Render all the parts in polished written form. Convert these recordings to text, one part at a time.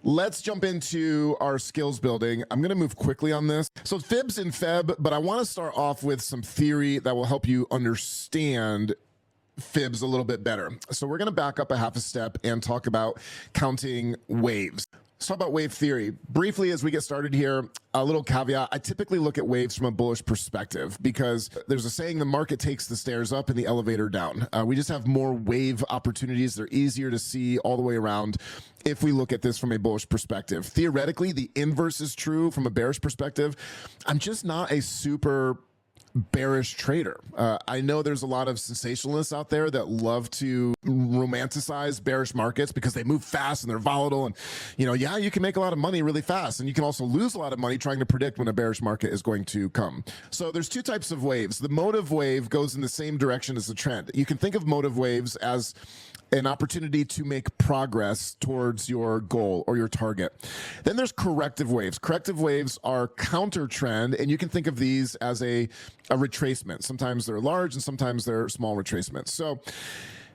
Let's jump into our skills building. I'm going to move quickly on this. So fibs and feb, but I want to start off with some theory that will help you understand fibs a little bit better. So we're going to back up a half a step and talk about counting waves. Let's talk about wave theory. Briefly, as we get started here, a little caveat. I typically look at waves from a bullish perspective because there's a saying, the market takes the stairs up and the elevator down. We just have more wave opportunities. They're easier to see all the way around if we look at this from a bullish perspective. Theoretically, the inverse is true from a bearish perspective. I'm just not a super bearish trader. I know there's a lot of sensationalists out there that love to romanticize bearish markets because they move fast and they're volatile, and yeah, you can make a lot of money really fast, and you can also lose a lot of money trying to predict when a bearish market is going to come. So there's two types of waves. The motive wave goes in the same direction as the trend. You can think of motive waves as an opportunity to make progress towards your goal or your target. Then there's corrective waves. Corrective waves are counter trend, and you can think of these as a retracement. Sometimes they're large and sometimes they're small retracements. So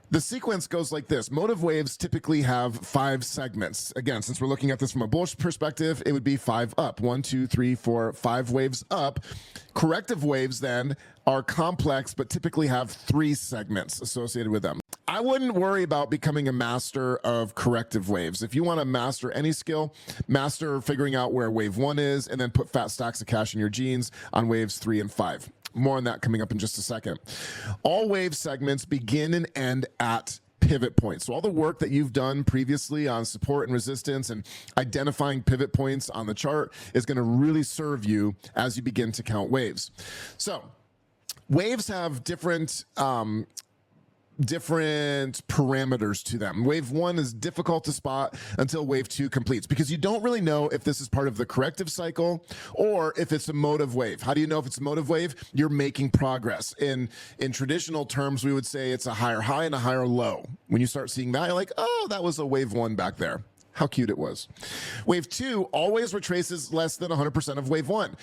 the sequence goes like this. Motive waves typically have 5 segments. Again, since we're looking at this from a bullish perspective, it would be 5 up. 1, 2, 3, 4, 5 waves up. Corrective waves then are complex, but typically have 3 segments associated with them. I wouldn't worry about becoming a master of corrective waves. If you want to master any skill, master figuring out where wave 1 is, and then put fat stacks of cash in your jeans on waves 3 and 5. More on that coming up in just a second. All wave segments begin and end at pivot points. So all the work that you've done previously on support and resistance and identifying pivot points on the chart is going to really serve you as you begin to count waves. So waves have different parameters to them. Wave 1 is difficult to spot until wave 2 completes because you don't really know if this is part of the corrective cycle or if it's a motive wave. How do you know if it's a motive wave? You're making progress. In traditional terms, we would say it's a higher high and a higher low. When you start seeing that, you're like, oh, that was a wave 1 back there. How cute it was. Wave 2 always retraces less than 100% of wave 1.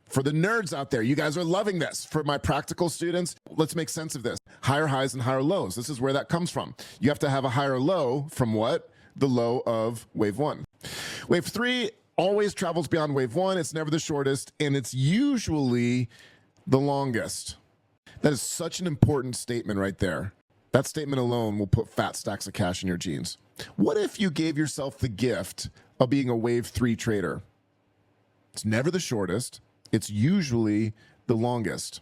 For the nerds out there, you guys are loving this. For my practical students, let's make sense of this. Higher highs and higher lows. This is where that comes from. You have to have a higher low from what? The low of wave 1. Wave 3 always travels beyond wave 1. It's never the shortest, and it's usually the longest. That is such an important statement right there. That statement alone will put fat stacks of cash in your jeans. What if you gave yourself the gift of being a wave 3 trader? It's never the shortest. It's usually the longest.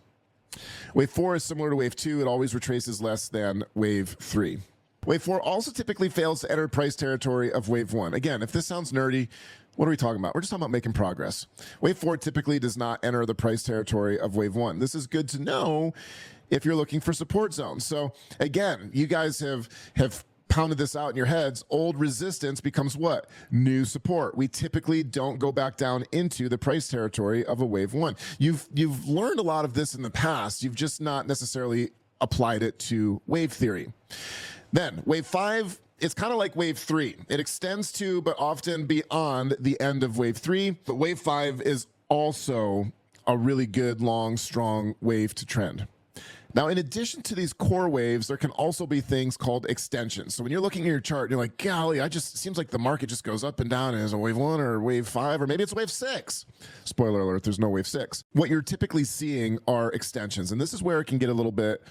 Wave 4 is similar to wave 2. It always retraces less than wave 3. Wave 4 also typically fails to enter price territory of wave 1. Again, if this sounds nerdy, what are we talking about? We're just talking about making progress. Wave 4 typically does not enter the price territory of wave 1. This is good to know if you're looking for support zones. So again, you guys have pounded this out in your heads. Old resistance becomes what? New support. We typically don't go back down into the price territory of a wave 1. You've learned a lot of this in the past. You've just not necessarily applied it to wave theory. Then wave 5, it's kind of like wave 3. It extends to, but often beyond the end of wave 3. But wave 5 is also a really good, long, strong wave to trend. Now, in addition to these core waves, there can also be things called extensions. So when you're looking at your chart, you're like, golly, it seems like the market just goes up and down as a wave 1 or wave 5, or maybe it's wave 6. Spoiler alert, there's no wave 6. What you're typically seeing are extensions, and this is where it can get a little bit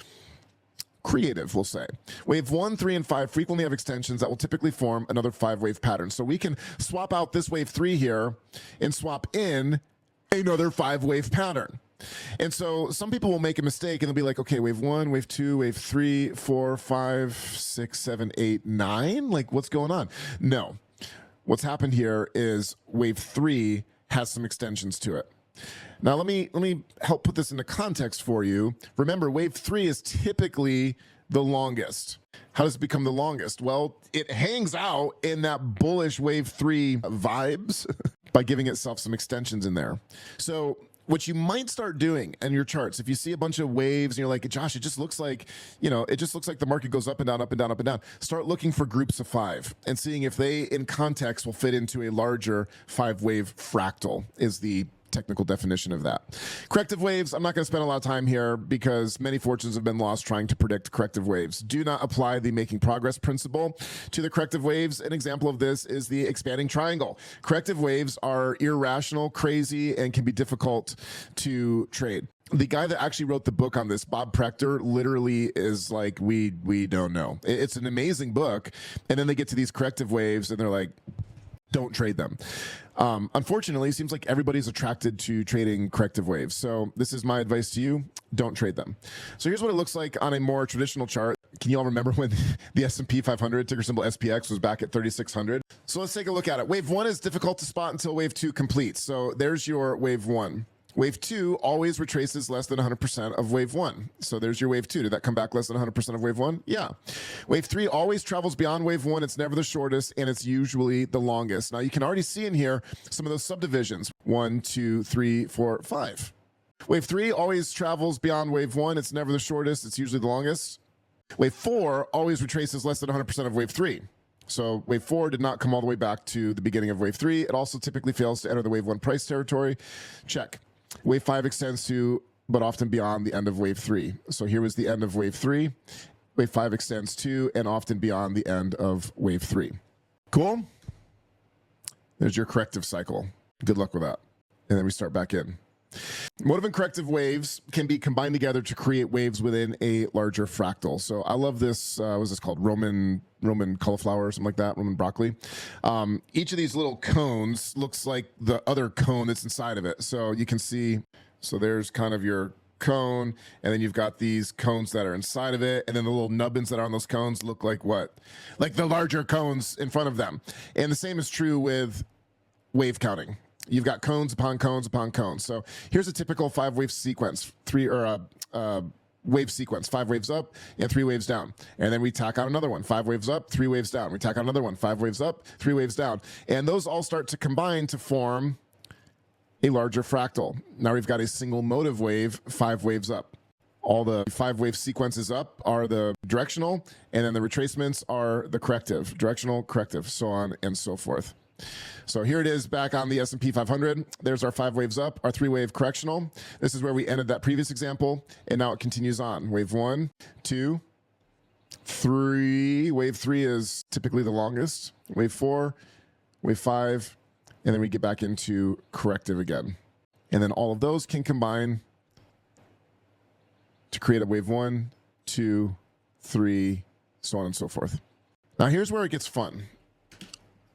creative, we'll say. Wave 1, 3, and 5 frequently have extensions that will typically form another 5-wave pattern. So we can swap out this wave 3 here and swap in another 5-wave pattern. And so some people will make a mistake and they'll be like, okay, wave 1, wave 2, wave 3, 4, 5, 6, 7, 8, 9. Like, what's going on? No. What's happened here is wave 3 has some extensions to it. Now, let me help put this into context for you. Remember, wave 3 is typically the longest. How does it become the longest? Well, it hangs out in that bullish wave 3 vibes by giving itself some extensions in there. So what you might start doing in your charts, if you see a bunch of waves and you're like, Josh, it just looks like, it just looks like the market goes up and down, up and down, up and down. Start looking for groups of 5 and seeing if they, in context, will fit into a larger 5-wave fractal is the technical definition of that. Corrective waves, I'm not going to spend a lot of time here because many fortunes have been lost trying to predict corrective waves. Do not apply the making progress principle to the corrective waves. An example of this is the expanding triangle. Corrective waves are irrational, crazy, and can be difficult to trade. The guy that actually wrote the book on this, Bob Prechter, literally is like, we don't know. It's an amazing book. And then they get to these corrective waves and they're like, don't trade them. Unfortunately, it seems like everybody's attracted to trading corrective waves. So this is my advice to you. Don't trade them. So here's what it looks like on a more traditional chart. Can you all remember when the S&P 500, ticker symbol SPX, was back at 3,600? So let's take a look at it. Wave 1 is difficult to spot until wave 2 completes. So there's your wave 1. Wave 2 always retraces less than 100% of wave 1. So there's your wave 2. Did that come back less than 100% of wave 1? Yeah. Wave 3 always travels beyond wave 1. It's never the shortest, and it's usually the longest. Now, you can already see in here some of those subdivisions. 1, 2, 3, 4, 5. Wave 3 always travels beyond wave 1. It's never the shortest. It's usually the longest. Wave 4 always retraces less than 100% of wave 3. So wave 4 did not come all the way back to the beginning of wave 3. It also typically fails to enter the wave 1 price territory. Check. Wave 5 extends to, but often beyond the end of wave 3. So here was the end of wave 3. Wave 5 extends to, and often beyond the end of wave 3. Cool? There's your corrective cycle. Good luck with that. And then we start back in. Motive and corrective waves can be combined together to create waves within a larger fractal. So I love this, what's this called? Roman cauliflower or something like that, Roman broccoli. Each of these little cones looks like the other cone that's inside of it. So you can see, so there's kind of your cone, and then you've got these cones that are inside of it, and then the little nubbins that are on those cones look like what? Like the larger cones in front of them. And the same is true with wave counting. You've got cones upon cones upon cones. So here's a typical 5-wave sequence, wave sequence, 5 waves up and 3 waves down. And then we tack on another one, 5 waves up, 3 waves down. We tack on another one, 5 waves up, 3 waves down. And those all start to combine to form a larger fractal. Now we've got a single motive wave, 5 waves up. All the 5-wave sequences up are the directional, and then the retracements are the corrective, directional, corrective, so on and so forth. So here it is back on the S&P 500. There's our 5 waves up, our 3-wave correctional. This is where we ended that previous example, and now it continues on. Wave 1, 2, 3. Wave 3 is typically the longest. Wave 4, wave 5, and then we get back into corrective again. And then all of those can combine to create a wave 1, 2, 3, so on and so forth. Now here's where it gets fun.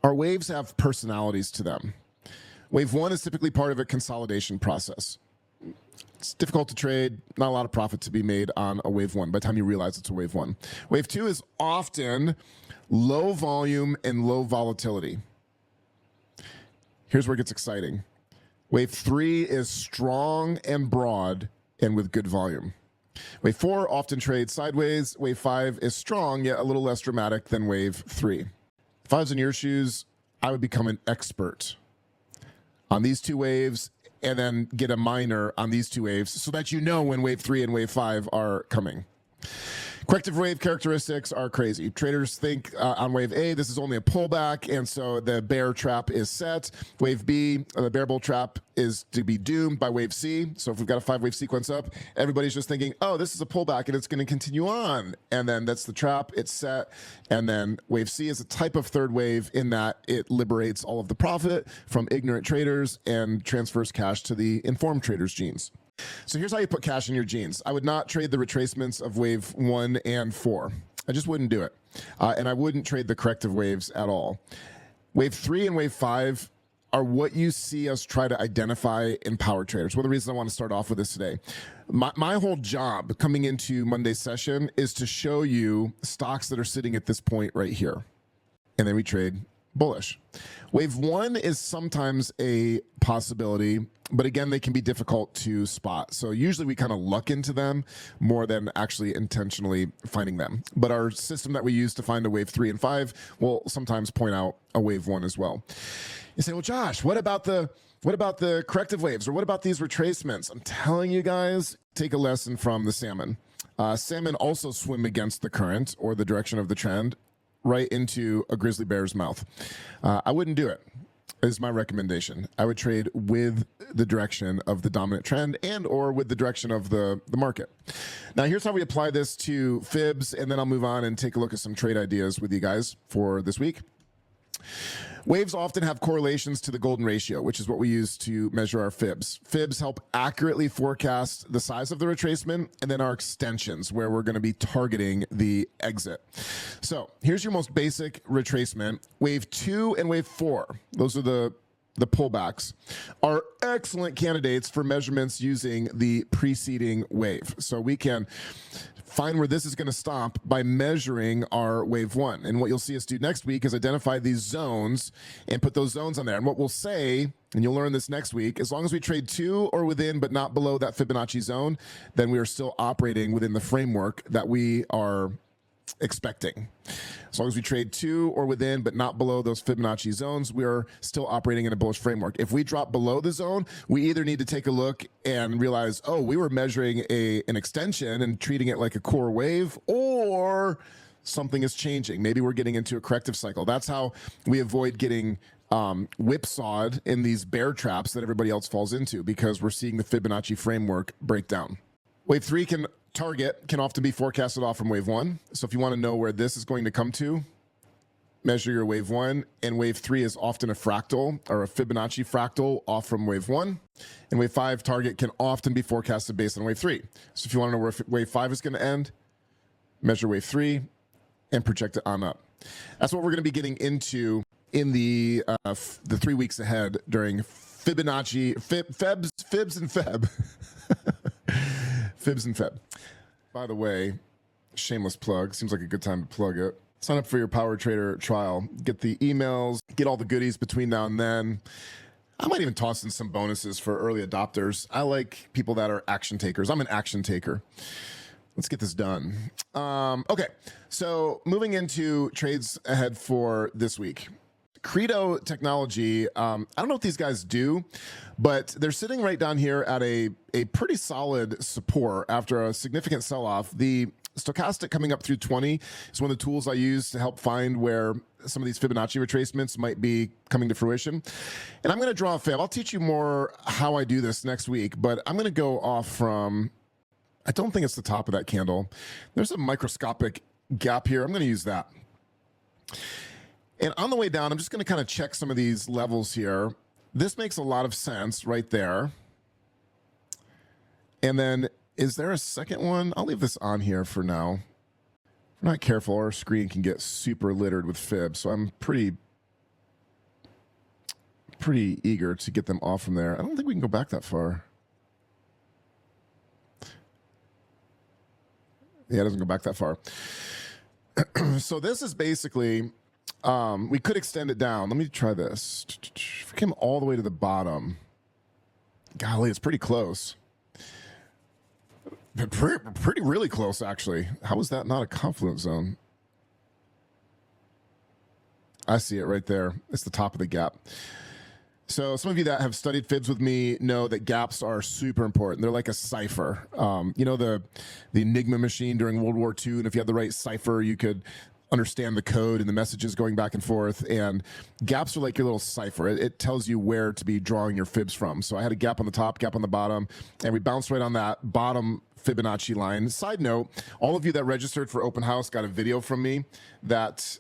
Our waves have personalities to them. Wave 1 is typically part of a consolidation process. It's difficult to trade, not a lot of profit to be made on a wave 1 by the time you realize it's a wave 1. Wave 2 is often low volume and low volatility. Here's where it gets exciting. Wave 3 is strong and broad and with good volume. Wave 4 often trades sideways. Wave 5 is strong, yet a little less dramatic than wave 3. If I was in your shoes, I would become an expert on these 2 waves and then get a minor on these 2 waves so that you know when wave 3 and wave 5 are coming. Corrective wave characteristics are crazy. Traders think on wave A, this is only a pullback, and so the bear trap is set. Wave B, the bear bull trap is to be doomed by wave C. So if we've got a 5-wave sequence up, everybody's just thinking, oh, this is a pullback and it's going to continue on. And then that's the trap, it's set. And then wave C is a type of 3rd wave in that it liberates all of the profit from ignorant traders and transfers cash to the informed traders' genes. So here's how you put cash in your jeans. I would not trade the retracements of wave 1 and 4. I just wouldn't do it. And I wouldn't trade the corrective waves at all. Wave 3 and wave 5 are what you see us try to identify in power traders. One of the reasons I want to start off with this today. My whole job coming into Monday's session is to show you stocks that are sitting at this point right here. And then we trade bullish. Wave 1 is sometimes a possibility, but again, they can be difficult to spot. So usually we kind of luck into them more than actually intentionally finding them. But our system that we use to find a wave 3 and 5 will sometimes point out a wave 1 as well. You say, well, Josh, what about the corrective waves, or what about these retracements? I'm telling you guys, take a lesson from the salmon. Salmon also swim against the current or the direction of the trend right into a grizzly bear's mouth. I wouldn't do it. is my recommendation. I would trade with the direction of the dominant trend and or with the direction of the market. Now, here's how we apply this to fibs, and then I'll move on and take a look at some trade ideas with you guys for this week. Waves often have correlations to the golden ratio, which is what we use to measure our fibs. Fibs help accurately forecast the size of the retracement, and then our extensions, where we're going to be targeting the exit. So here's your most basic retracement. Wave 2 and wave 4, those are the pullbacks, are excellent candidates for measurements using the preceding wave. So we can find where this is going to stop by measuring our wave 1. And what you'll see us do next week is identify these zones and put those zones on there. And what we'll say, and you'll learn this next week, as long as we trade to or within but not below that Fibonacci zone, then we are still operating within the framework that we are expecting. As long as we trade to or within but not below those Fibonacci zones, we are still operating in a bullish framework. If we drop below the zone, we either need to take a look and realize, oh, we were measuring an extension and treating it like a core wave, or something is changing. Maybe we're getting into a corrective cycle. That's how we avoid getting whipsawed in these bear traps that everybody else falls into, because we're seeing the Fibonacci framework break down. Wave 3 target can often be forecasted off from wave 1. So if you want to know where this is going to come to, measure your wave 1, and wave 3 is often a fractal or a Fibonacci fractal off from wave 1. And wave 5 target can often be forecasted based on wave 3. So if you want to know where wave 5 is going to end, measure wave 3 and project it on up. That's what we're going to be getting into in the 3 weeks ahead during Fibonacci, Fibs and Feb. Fibs and Feb. By the way, shameless plug. Seems like a good time to plug it. Sign up for your Power Trader trial. Get the emails. Get all the goodies between now and then. I might even toss in some bonuses for early adopters. I like people that are action takers. I'm an action taker. Let's get this done. Okay, so moving into trades ahead for this week. CRDO technology, I don't know what these guys do, but they're sitting right down here at a pretty solid support after a significant sell-off. The stochastic coming up through 20 is one of the tools I use to help find where some of these Fibonacci retracements might be coming to fruition. And I'm going to draw a fib. I'll teach you more how I do this next week, but I'm going to go off from, I don't think it's the top of that candle. There's a microscopic gap here. I'm going to use that. And on the way down, I'm just going to kind of check some of these levels here. This makes a lot of sense right there. And then, is there a second one? I'll leave this on here for now. If we're not careful, our screen can get super littered with fibs. So I'm pretty eager to get them off from there. I don't think we can go back that far. Yeah, it doesn't go back that far. So this is basically... we could extend it down. Let me try this. If we came all the way to the bottom, golly, it's pretty close. Pretty really close, actually. How is that not a confluence zone? I see it right there. It's the top of the gap. So some of you that have studied fibs with me know that gaps are super important. They're like a cipher. You know, the Enigma machine during World War II, and if you had the right cipher, you could understand the code and the messages going back and forth. And gaps are like your little cipher. It tells you where to be drawing your fibs from. So I had a gap on the top, gap on the bottom, and we bounced right on that bottom Fibonacci line. Side note, all of you that registered for open house got a video from me that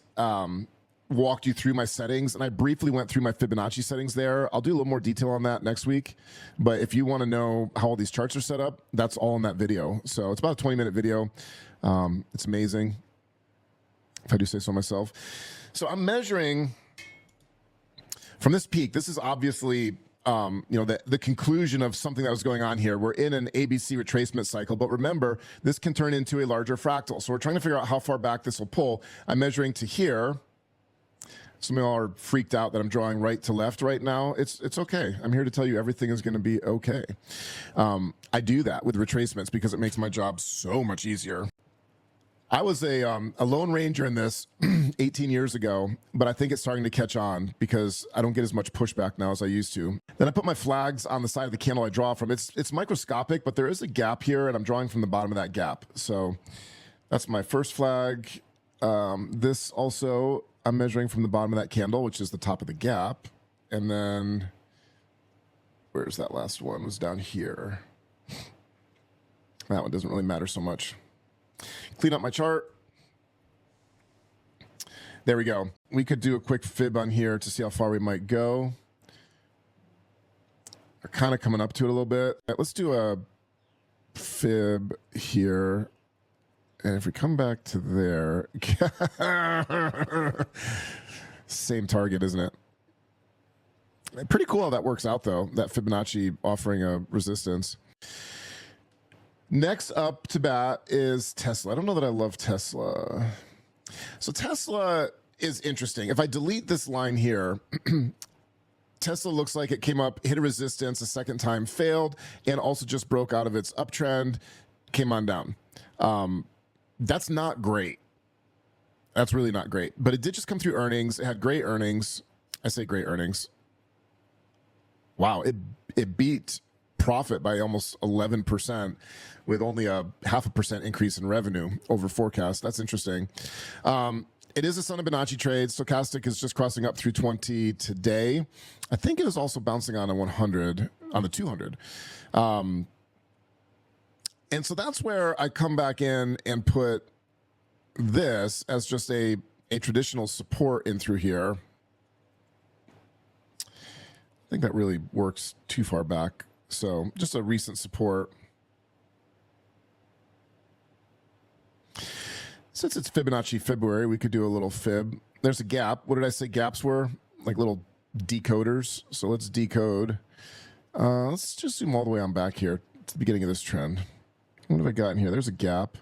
walked you through my settings, and I briefly went through my Fibonacci settings there. I'll do a little more detail on that next week, but if you want to know how all these charts are set up, that's all in that video. So it's about a 20-minute video. It's amazing, if I do say so myself. So I'm measuring from this peak. This is obviously you know, the conclusion of something that was going on here. We're in an ABC retracement cycle, but remember, this can turn into a larger fractal. So we're trying to figure out how far back this will pull. I'm measuring to here. Some of y'all are freaked out that I'm drawing right to left right now. It's okay. I'm here to tell you everything is going to be okay. I do that with retracements because it makes my job so much easier. I was a lone ranger in this 18 years ago, but I think it's starting to catch on because I don't get as much pushback now as I used to. Then I put my flags on the side of the candle I draw from. It's microscopic, but there is a gap here, and I'm drawing from the bottom of that gap. So that's my first flag. This also, I'm measuring from the bottom of that candle, which is the top of the gap. And then where's that last one? It was down here. That one doesn't really matter so much. Clean up my chart. There we go. We could do a quick fib on here to see how far we might go. We're kind of coming up to it a little bit. Let's do a fib here. And if we come back to there, same target, isn't it? Pretty cool how that works out, though, that Fibonacci offering a resistance. Next up to bat is Tesla. I don't know that I love Tesla. So Tesla is interesting. If I delete this line here, Tesla looks like it came up, hit a resistance a second time, failed, and also just broke out of its uptrend, came on down. That's not great. That's really not great. But it did just come through earnings. It had great earnings. I say great earnings. Wow, it beat profit by almost 11% with only a 0.5% increase in revenue over forecast. That's interesting. It is a Son of Fibonacci trade. Stochastic is just crossing up through 20 today. I think it is also bouncing on a 100, on the 200. And so that's where I come back in and put this as just a traditional support in through here. I think that really works too far back. So just a recent support. Since it's Fibonacci February, we could do a little fib. There's a gap. What did I say gaps were? Like little decoders. So let's decode. Let's just zoom all the way on back here to the beginning of this trend. What have I got in here? There's a gap.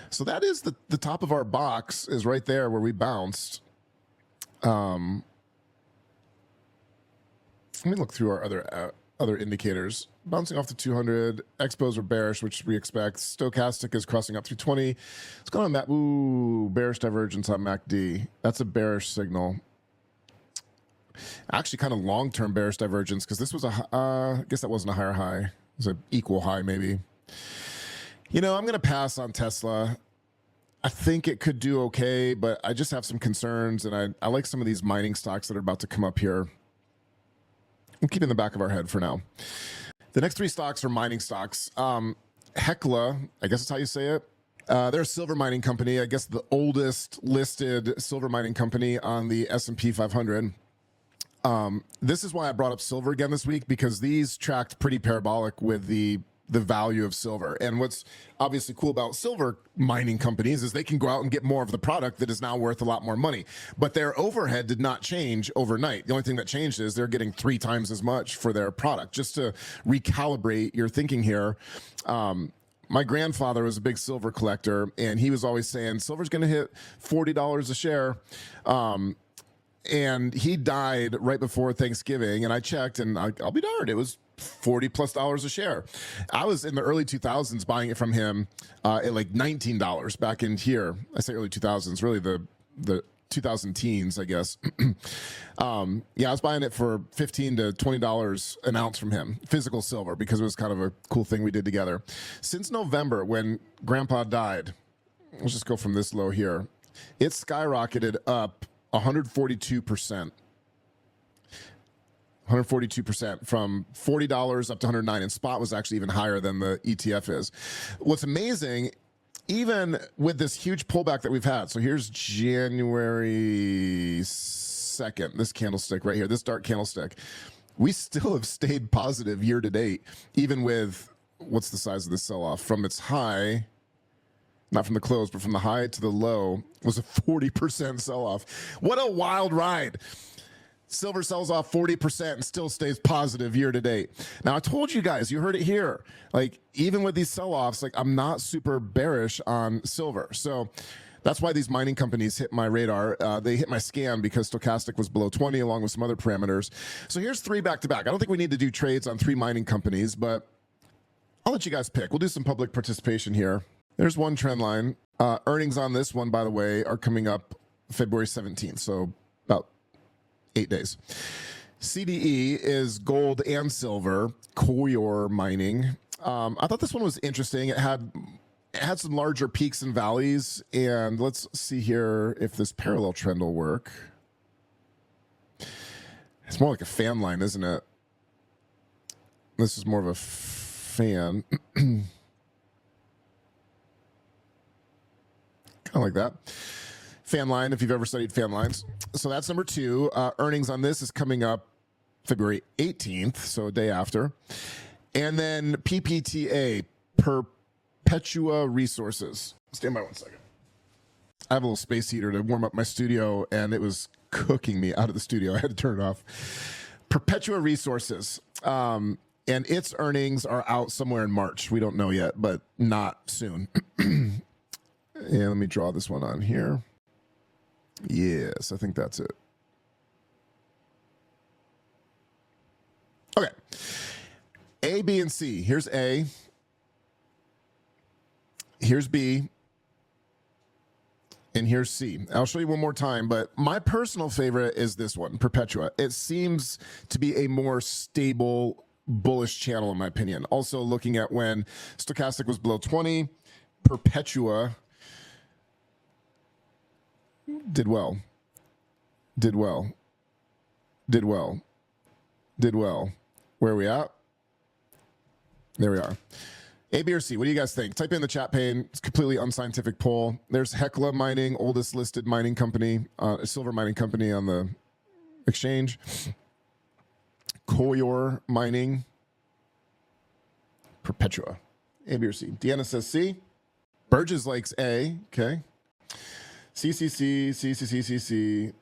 So that is the top of our box is right there where we bounced. Let me look through our other indicators. Bouncing off the 200, expos are bearish, which we expect. Stochastic is crossing up through 20. It's going on that, ooh, bearish divergence on MACD. That's a bearish signal. Actually, kind of long-term bearish divergence because this was I guess that wasn't a higher high. It was an equal high, maybe. You know, I'm going to pass on Tesla. I think it could do okay, but I just have some concerns, and I like some of these mining stocks that are about to come up here. We'll keep it in the back of our head for now. The next three stocks are mining stocks. Hecla, I guess that's how you say it. They're a silver mining company. I guess the oldest listed silver mining company on the S&P 500. This is why I brought up silver again this week, because these tracked pretty parabolic with the value of silver. And what's obviously cool about silver mining companies is they can go out and get more of the product that is now worth a lot more money. But their overhead did not change overnight. The only thing that changed is they're getting 3 times as much for their product. Just to recalibrate your thinking here, my grandfather was a big silver collector, and he was always saying silver's going to hit $40 a share. And he died right before Thanksgiving, and I checked, and I'll be darned, it was $40+ a share. I was in the early 2000s buying it from him at like $19 back in here. I say early 2000s, really the 2000 teens, I guess. Yeah, I was buying it for $15 to $20 an ounce from him, physical silver, because it was kind of a cool thing we did together. Since November, when Grandpa died, let's just go from this low here, it skyrocketed up 142%. 142% from $40 up to $109, and spot was actually even higher than the ETF is. What's amazing, even with this huge pullback that we've had, so here's January 2nd, this candlestick right here, this dark candlestick, we still have stayed positive year to date, even with, what's the size of this sell-off? From its high, not from the close, but from the high to the low, was a 40% sell-off. What a wild ride. Silver sells off 40% and still stays positive year to date. Now, I told you guys, you heard it here. Like, even with these sell-offs, like, I'm not super bearish on silver. So that's why these mining companies hit my radar. They hit my scan because Stochastic was below 20 along with some other parameters. So here's 3 back-to-back. I don't think we need to do trades on 3 mining companies, but I'll let you guys pick. We'll do some public participation here. There's one trend line. Earnings on this one, by the way, are coming up February 17th, so about 8 days. CDE is gold and silver, Coyor mining. I thought this one was interesting. It had some larger peaks and valleys, and let's see here if this parallel trend will work. more like a fan line, isn't it? This is more of a fan. Kind of like that. Fan line, if you've ever studied fan lines. So that's number 2. Earnings on this is coming up February 18th, so a day after. And then PPTA, Perpetua Resources. Stand by 1 second. I have a little space heater to warm up my studio, and it was cooking me out of the studio. I had to turn it off. Perpetua Resources. And its earnings are out somewhere in March. We don't know yet, but not soon. And let me draw this one on here. Yes, I think that's it. Okay. A, B, and C. Here's A. Here's B. And here's C. I'll show you one more time, but my personal favorite is this one, Perpetua. It seems to be a more stable, bullish channel in my opinion. Also looking at when stochastic was below 20, Perpetua did well. Did well. Did well. Did well. Where are we at? There we are. A, B, or C? What do you guys think? Type in the chat pane. It's a completely unscientific poll. There's Hecla Mining, oldest listed mining company, a silver mining company on the exchange. Coyor Mining. Perpetua. A, B, or C? Deanna says C. Burgess likes A. Okay. C, C, C, C, C, C, C, C.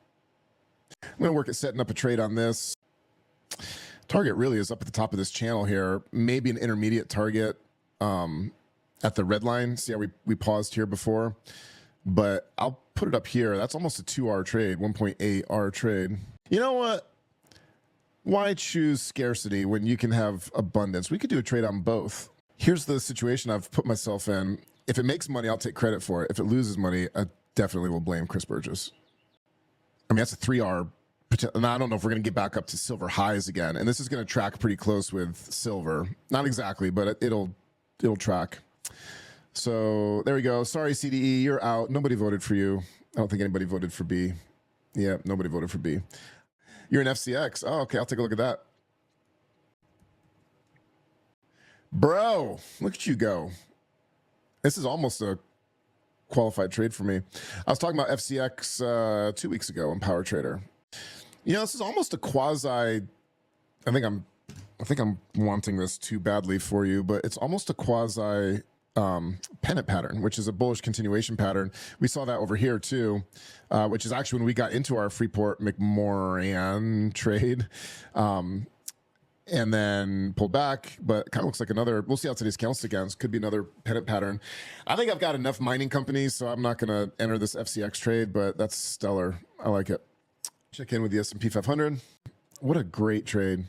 I'm going to work at setting up a trade on this. Target really is up at the top of this channel here. Maybe an intermediate target at the red line. See how we paused here before? But I'll put it up here. That's almost a 2R trade, 1.8R trade. You know what? Why choose scarcity when you can have abundance? We could do a trade on both. Here's the situation I've put myself in. If it makes money, I'll take credit for it. If it loses money, I definitely will blame Chris Burgess. I mean, that's a 3R. And I don't know if we're going to get back up to silver highs again. And this is going to track pretty close with silver. Not exactly, but it'll track. So there we go. Sorry, CDE, you're out. Nobody voted for you. I don't think anybody voted for B. Yeah, nobody voted for B. You're an FCX. Oh, okay. I'll take a look at that. Bro, look at you go. This is almost a qualified trade for me. I was talking about FCX 2 weeks ago on Power Trader. You know, this is almost a quasi. I think I'm wanting this too badly for you, but it's almost a quasi pennant pattern, which is a bullish continuation pattern. We saw that over here too, which is actually when we got into our Freeport McMoran trade, and then pulled back, but kind of looks like another. We'll see how today's candlestick ends. Could be another pennant pattern. I think I've got enough mining companies, so I'm not going to enter this FCX trade, but that's stellar. I like it. Check in with the S&P 500. What a great trade.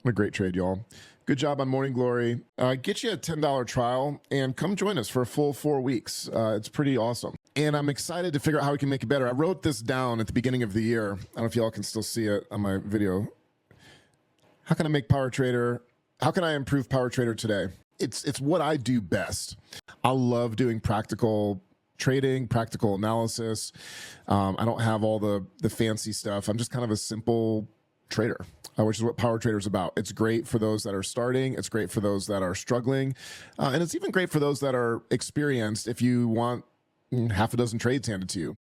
What a great trade, y'all. Good job on Morning Glory. Get you a $10 trial and come join us for a full 4 weeks. It's pretty awesome. And I'm excited to figure out how we can make it better. I wrote this down at the beginning of the year. I don't know if y'all can still see it on my video. How can I make Power Trader? How can I improve Power Trader today? It's what I do best. I love doing practical trading, practical analysis. I don't have all the fancy stuff. I'm just kind of a simple trader, which is what Power Trader is about. It's great for those that are starting. It's great for those that are struggling. And it's even great for those that are experienced if you want half a dozen trades handed to you.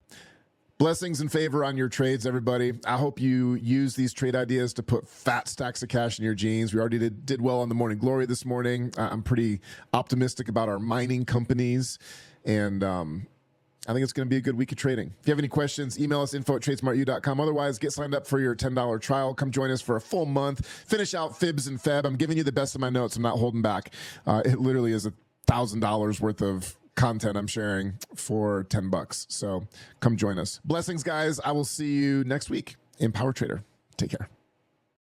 Blessings and favor on your trades, everybody. I hope you use these trade ideas to put fat stacks of cash in your jeans. We already did well on the Morning Glory this morning. I'm pretty optimistic about our mining companies. And I think it's going to be a good week of trading. If you have any questions, email us info@tradesmartu.com. Otherwise, get signed up for your $10 trial. Come join us for a full month. Finish out Fibs and Feb. I'm giving you the best of my notes. I'm not holding back. It literally is $1,000 worth of content I'm sharing for $10. So come join us. Blessings, guys. I will see you next week in Power Trader. Take care.